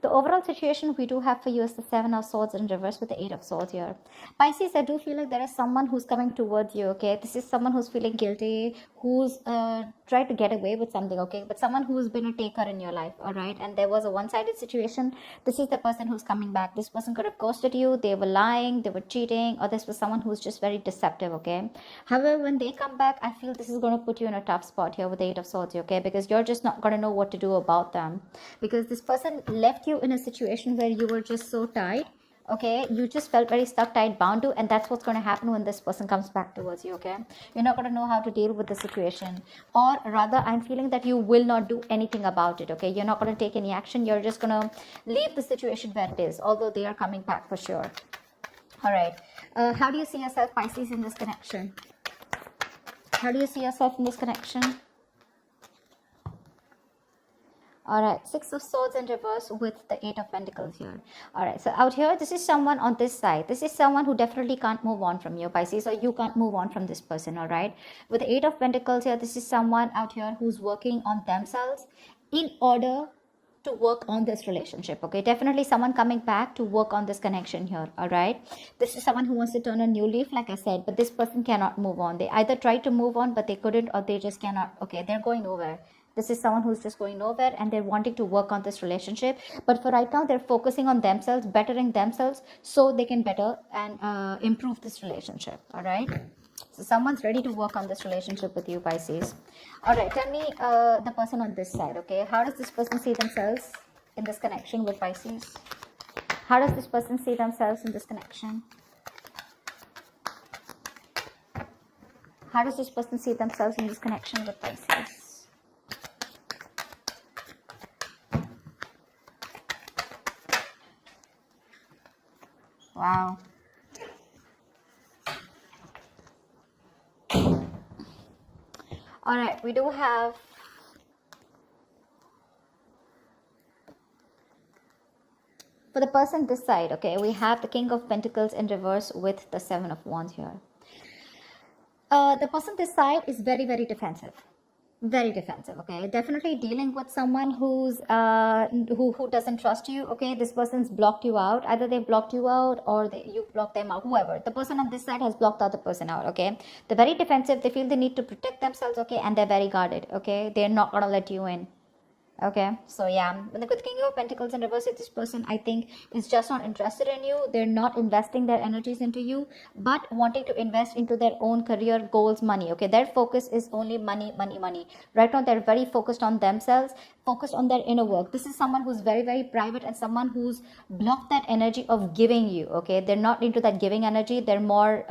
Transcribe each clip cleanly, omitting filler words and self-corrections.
The overall situation we do have for you is the Seven of Swords in reverse with the Eight of Swords here. Pisces, I do feel like there is someone who's coming towards you, okay? This is someone who's feeling guilty, who's tried to get away with something, okay? But someone who's been a taker in your life, all right? And there was a one-sided situation. This is the person who's coming back. This person could have ghosted you, they were lying, they were cheating, or this was someone who's just very deceptive, okay? However, when they come back, I feel this is going to put you in a tough spot here with the Eight of Swords, okay? Because you're just not going to know what to do about them. Because this person left you in a situation where you were just so tied, okay? You just felt very stuck, tied, bound to, and that's what's going to happen when this person comes back towards you, okay? You're not going to know how to deal with the situation, or rather I'm feeling that you will not do anything about it, okay? You're not going to take any action. You're just going to leave the situation where it is, although they are coming back for sure. All right, how do you see yourself, Pisces, in this connection? How do you see yourself in this connection? All right, Six of Swords in reverse with the Eight of Pentacles here. All right, so out here, this is someone on this side. This is someone who definitely can't move on from you, Pisces, or you can't move on from this person, all right? With the Eight of Pentacles here, this is someone out here who's working on themselves in order to work on this relationship, okay? Definitely someone coming back to work on this connection here, all right? This is someone who wants to turn a new leaf, like I said, but this person cannot move on. They either tried to move on, but they couldn't, or they just cannot, okay? They're going nowhere. This is someone who's just going nowhere, and they're wanting to work on this relationship. But for right now, they're focusing on themselves, bettering themselves, so they can better and improve this relationship, all right? So someone's ready to work on this relationship with you, Pisces. All right, tell me the person on this side, okay? How does this person see themselves in this connection with Pisces? How does this person see themselves in this connection? How does this person see themselves in this connection with Pisces? Wow. All right, we do have for the person this side, okay, we have the King of Pentacles in reverse with the Seven of Wands here. The person this side is very, very defensive. Very defensive, okay? Definitely dealing with someone who's who doesn't trust you, okay? This person's blocked you out. Either they blocked you out or you blocked them out, whoever. The person on this side has blocked the other person out, okay? They're very defensive. They feel the need to protect themselves, okay? And they're very guarded, okay? They're not gonna let you in. Okay, so yeah, with the King of Pentacles in reverse, this person, I think, is just not interested in you. They're not investing their energies into you, but wanting to invest into their own career goals, money, okay? Their focus is only money, money, money. Right now, they're very focused on themselves, focused on their inner work. This is someone who's very, very private and someone who's blocked that energy of giving you, okay? They're not into that giving energy. They're more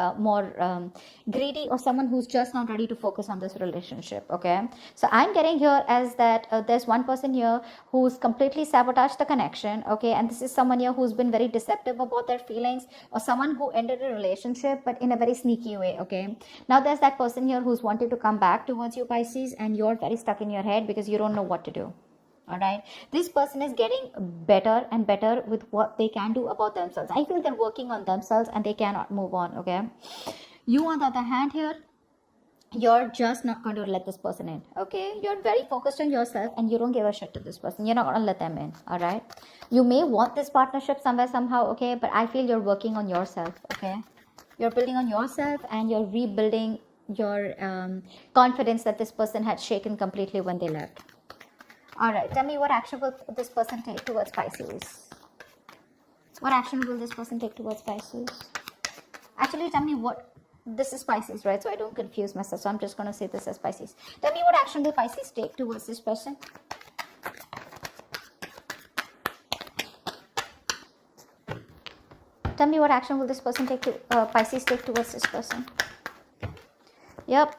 greedy, or someone who's just not ready to focus on this relationship, okay? So I'm getting here as that there's one person here who's completely sabotaged the connection, okay? And this is someone here who's been very deceptive about their feelings, or someone who ended a relationship but in a very sneaky way, okay? Now there's that person here who's wanted to come back towards you, Pisces, and you're very stuck in your head because you don't know what to do. All right, this person is getting better and better with what they can do about themselves. I feel they're working on themselves and they cannot move on, okay? You, on the other hand, here, you're just not going to let this person in, okay? You're very focused on yourself and you don't give a shit to this person. You're not going to let them in, all right? You may want this partnership somewhere, somehow, okay? But I feel you're working on yourself, okay? You're building on yourself and you're rebuilding your confidence that this person had shaken completely when they left. All right, tell me, what action will this person take towards Pisces? What action will this person take towards Pisces? Actually, tell me what, this is Pisces, right? So I don't confuse myself. So I'm just going to say this as Pisces. Tell me, what action will Pisces take towards this person? Tell me, what action will this person take to Pisces take towards this person? Yep.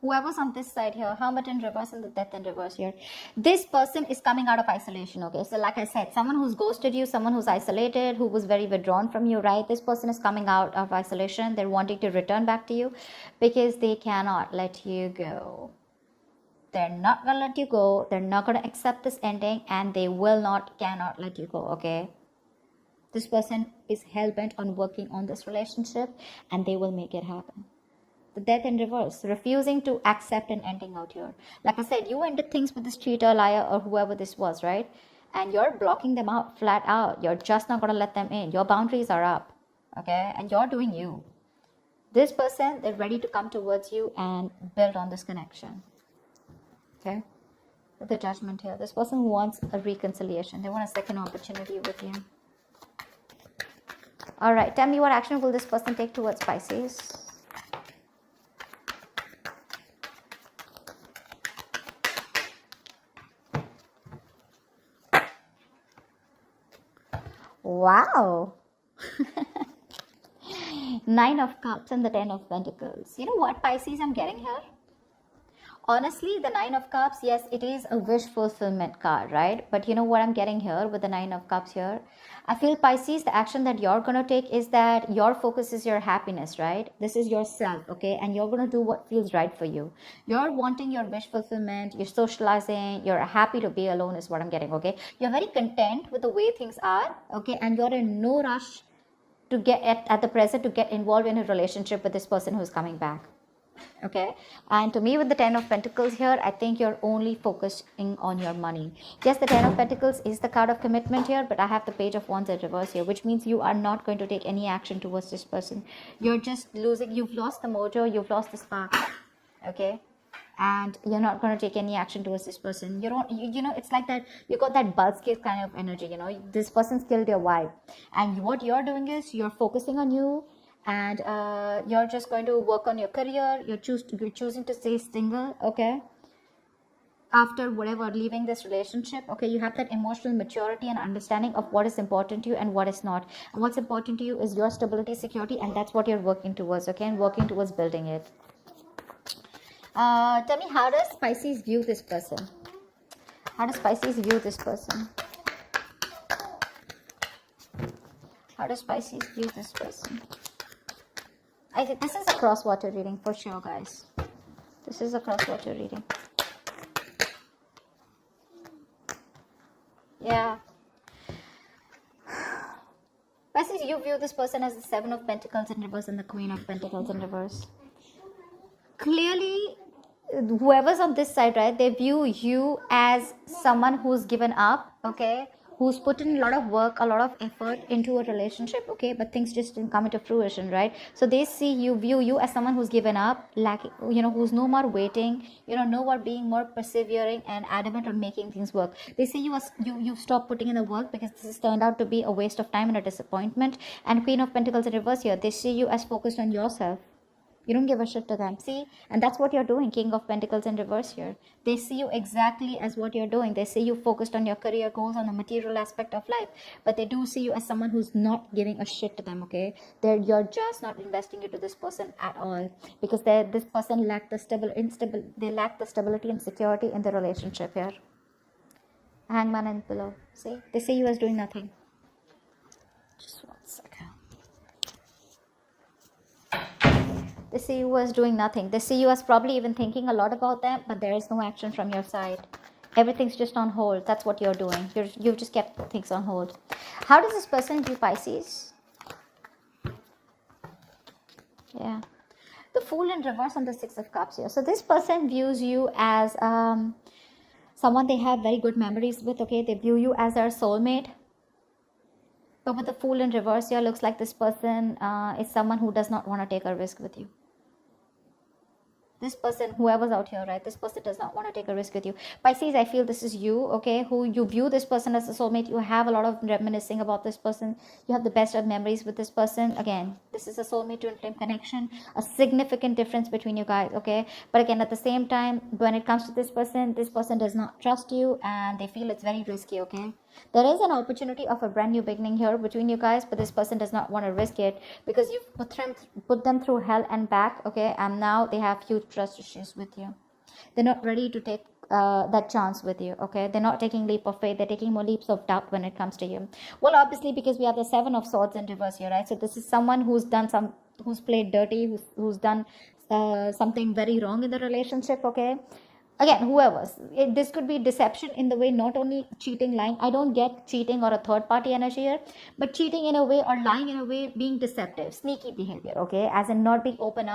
Whoever's on this side here, Hermit in reverse and the Death in reverse here, this person is coming out of isolation, okay? So like I said, someone who's ghosted you, someone who's isolated, who was very withdrawn from you, right? This person is coming out of isolation. They're wanting to return back to you because they cannot let you go. They're not going to let you go. They're not going to accept this ending, and they cannot let you go, okay? This person is hell-bent on working on this relationship, and they will make it happen. The Death in reverse, refusing to accept an ending out here. Like I said, you ended things with this cheater, liar, or whoever this was, right? and you're blocking them out flat out. You're just not going to let them in. Your boundaries are up, okay, and you're doing you. This person, they're ready to come towards you and build on this connection, okay. The Judgment here, this person wants a reconciliation. They want a second opportunity with you. All right, tell me, what action will this person take towards Pisces? Wow. 9 of Cups and the 10 of Pentacles. You know what, Pisces, I'm getting here? Honestly, the 9 of Cups, yes, it is a wish fulfillment card, right? But you know what I'm getting here with the 9 of Cups here? I feel, Pisces, the action that you're going to take is that your focus is your happiness, right? This is yourself, okay? And you're going to do what feels right for you. You're wanting your wish fulfillment, you're socializing, you're happy to be alone is what I'm getting, okay? You're very content with the way things are, okay? And you're in no rush to get at the present to get involved in a relationship with this person who's coming back. Okay, and to me, with the 10 of Pentacles here, I think you're only focusing on your money. Yes, the 10 of Pentacles is the card of commitment here, but I have the Page of Wands in reverse here, which means you are not going to take any action towards this person. You're just losing, you've lost the mojo, you've lost the spark, okay, and you're not going to take any action towards this person. You don't, you know, it's like that, you got that buzzkill kind of energy, you know, this person's killed your vibe, and what you're doing is you're focusing on you, and you're just going to work on your career. You're choosing to stay single, okay, after whatever leaving this relationship, okay. You have that emotional maturity and understanding of what is important to you and what is not, and what's important to you is your stability, security, and that's what you're working towards, okay, and working towards building it. Tell me, how does Pisces view this person? How does Pisces view this person? How does Pisces view this person? I think this is a cross-water reading for sure, guys. This is a cross-water reading. Yeah. Pisces, you view this person as the 7 of Pentacles in reverse and the Queen of Pentacles in reverse. Clearly, whoever's on this side, right, they view you as someone who's given up, okay, who's put in a lot of work, a lot of effort into a relationship, okay, but things just didn't come into fruition, right? So they view you as someone who's given up, lacking, you know, who's no more waiting, you know, no more being more persevering and adamant on making things work. They see you as you stop putting in the work because this has turned out to be a waste of time and a disappointment. And Queen of Pentacles in reverse here, they see you as focused on yourself. You don't give a shit to them. See, and that's what you're doing. King of Pentacles in reverse here. They see you exactly as what you're doing. They see you focused on your career goals, on the material aspect of life, but they do see you as someone who's not giving a shit to them, okay? You're just not investing into this person at all, because this person lack the stability and security in the relationship here. Hangman and Pillow. See, they see you as doing nothing. Just one second. They see you as doing nothing. They see you as probably even thinking a lot about them, but there is no action from your side. Everything's just on hold. That's what you're doing. You've just kept things on hold. How does this person view Pisces? Yeah. The Fool in reverse on the 6 of Cups here. So this person views you as someone they have very good memories with, okay? They view you as their soulmate. But with the Fool in reverse here, looks like this person is someone who does not want to take a risk with you. This person, whoever's out here, right, this person does not want to take a risk with you. Pisces, I feel this is you, okay, who you view this person as a soulmate. You have a lot of reminiscing about this person. You have the best of memories with this person. Again, this is a soulmate twin flame connection, a significant difference between you guys, okay? But again, at the same time, when it comes to this person does not trust you and they feel it's very risky, okay? There is an opportunity of a brand new beginning here between you guys, but this person does not want to risk it because you've put them through hell and back, okay? And now they have huge trust issues with you. They're not ready to take that chance with you, okay? They're not taking leap of faith. They're taking more leaps of doubt when it comes to you. Well, obviously, because we have the 7 of Swords in reverse here, right? So this is someone who's played dirty, who's done something very wrong in the relationship, okay? Again, this could be deception in the way, not only cheating, lying. I don't get cheating or a third party energy here, but cheating in a way or lying in a way, being deceptive, sneaky behavior, okay? As in not being open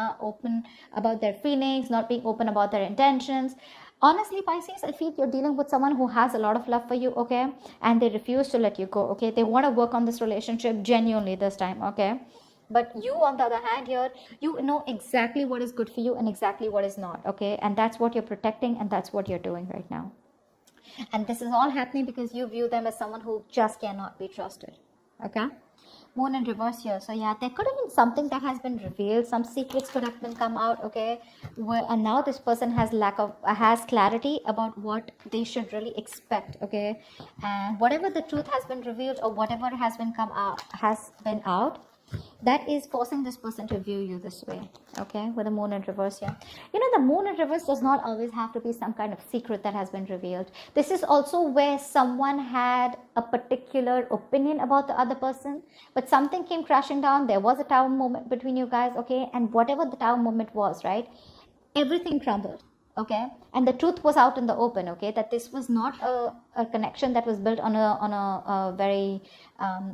about their feelings, not being open about their intentions. Honestly, Pisces, I feel you're dealing with someone who has a lot of love for you, okay, and they refuse to let you go, okay. They want to work on this relationship genuinely this time, okay. But you, on the other hand, here, you know exactly what is good for you and exactly what is not, okay, and that's what you're protecting, and that's what you're doing right now. And this is all happening because you view them as someone who just cannot be trusted, okay. Moon in reverse here, so yeah, there could have been something that has been revealed, some secrets could have been come out, okay. And now this person has clarity about what they should really expect, okay. And whatever the truth has been revealed, or whatever has been out, that is forcing this person to view you this way, okay, with the moon in reverse here. The moon in reverse does not always have to be some kind of secret that has been revealed. This is also where someone had a particular opinion about the other person, but something came crashing down. There was a tower moment between you guys, okay, and whatever the tower moment was, right, everything crumbled, okay, and the truth was out in the open, okay, that this was not a connection that was built on a very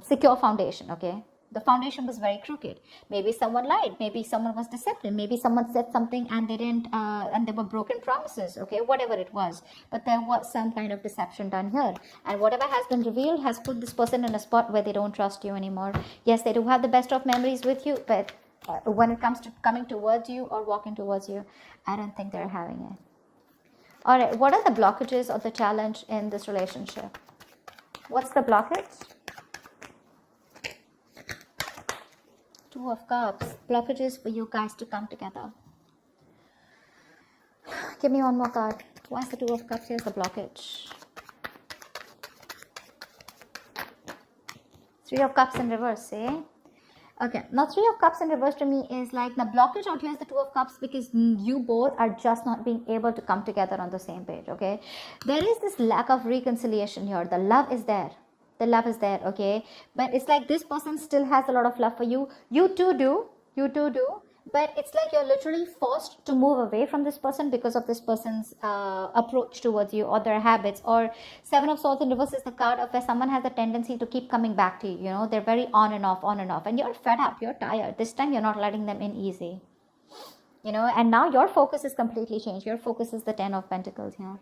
secure foundation, okay. The foundation was very crooked. Maybe someone lied, maybe someone was deceptive, maybe someone said something and they didn't and there were broken promises, okay, whatever it was, but there was some kind of deception done here, and whatever has been revealed has put this person in a spot where they don't trust you anymore. Yes, they do have the best of memories with you, but when it comes to coming towards you or walking towards you, I don't think they're having it. All right, what are the blockages or the challenge in this relationship? What's the blockage? Two of Cups. Blockages for you guys to come together. Give me one more card. What's the Two of Cups? Here's the blockage. Three of Cups in reverse, eh? Okay, now Three of Cups in reverse to me is like the blockage out here is the Two of Cups because you both are just not being able to come together on the same page, okay? There is this lack of reconciliation here. The love is there. The love is there, okay? But it's like this person still has a lot of love for you. You too do. But it's like you're literally forced to move away from this person because of this person's approach towards you or their habits. Or Seven of Swords in reverse is the card of where someone has a tendency to keep coming back to you. They're very on and off, and you're fed up, you're tired. This time you're not letting them in easy, and now your focus is completely changed. Your focus is the Ten of Pentacles here.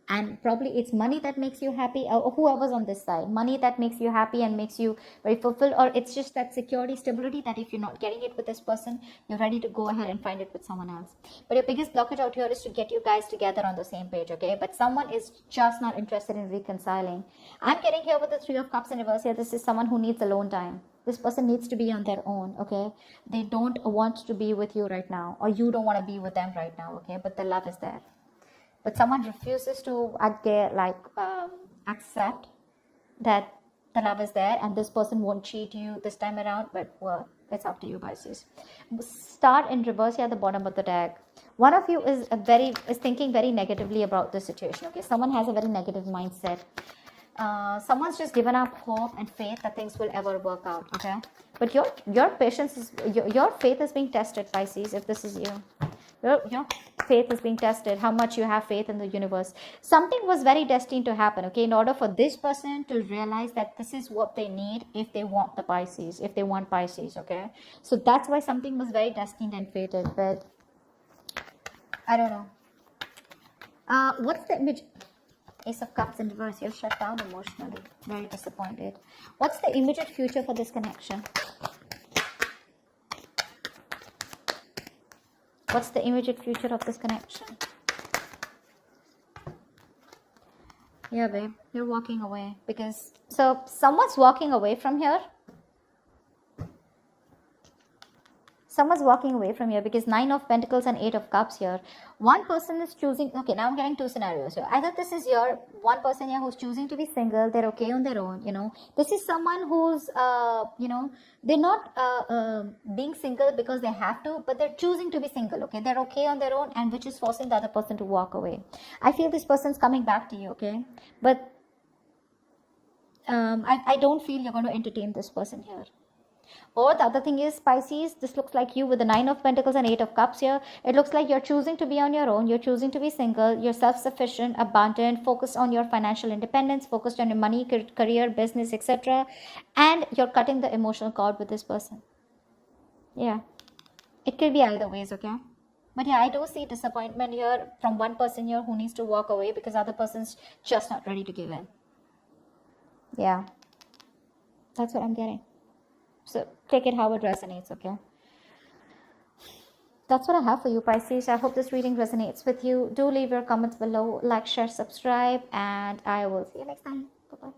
And probably it's money that makes you happy, or whoever's on this side, money that makes you happy and makes you very fulfilled, or it's just that security, stability, that if you're not getting it with this person, you're ready to go ahead and find it with someone else. But your biggest blockage out here is to get you guys together on the same page, okay? But someone is just not interested in reconciling. I'm getting here with the Three of Cups in reverse here. This is someone who needs alone time. This person needs to be on their own, okay? They don't want to be with you right now, or you don't want to be with them right now, okay? But the love is there. But someone refuses to accept that the love is there, and this person won't cheat you this time around. But well, it's up to you, Pisces. Star in reverse here at the bottom of the deck. One of you is thinking very negatively about this situation. Okay, someone has a very negative mindset. Someone's just given up hope and faith that things will ever work out. Okay, but your patience is your faith is being tested, Pisces. If this is you. Your faith is being tested, how much you have faith in the universe. Something was very destined to happen, okay, in order for this person to realize that this is what they need if they want the Pisces, if they want Pisces, okay. So that's why something was very destined and fated, but I don't know. What's the image? Ace of Cups in reverse. You're shut down emotionally, very disappointed. What's the immediate future for this connection? What's the immediate future of this connection? Yeah, babe, you're walking away so someone's walking away from here. Someone's walking away from here because Nine of Pentacles and Eight of Cups here. One person is choosing, okay, now I'm getting two scenarios here. Either this is your one person here who's choosing to be single, they're okay on their own, This is someone who's, they're not being single because they have to, but they're choosing to be single, okay? They're okay on their own, and which is forcing the other person to walk away. I feel this person's coming back to you, okay? But I don't feel you're going to entertain this person here. Or the other thing is, Pisces, this looks like you with the Nine of Pentacles and Eight of Cups here. It looks like you're choosing to be on your own. You're choosing to be single. You're self-sufficient, abundant, focused on your financial independence, focused on your money, career, business, etc. And you're cutting the emotional cord with this person. Yeah. It could be either ways, okay? But yeah, I do see disappointment here from one person here who needs to walk away because other person's just not ready to give in. Yeah, that's what I'm getting. So take it how it resonates, okay? That's what I have for you, Pisces. I hope this reading resonates with you. Do leave your comments below, like, share, subscribe, and I will see you next time. Bye-bye.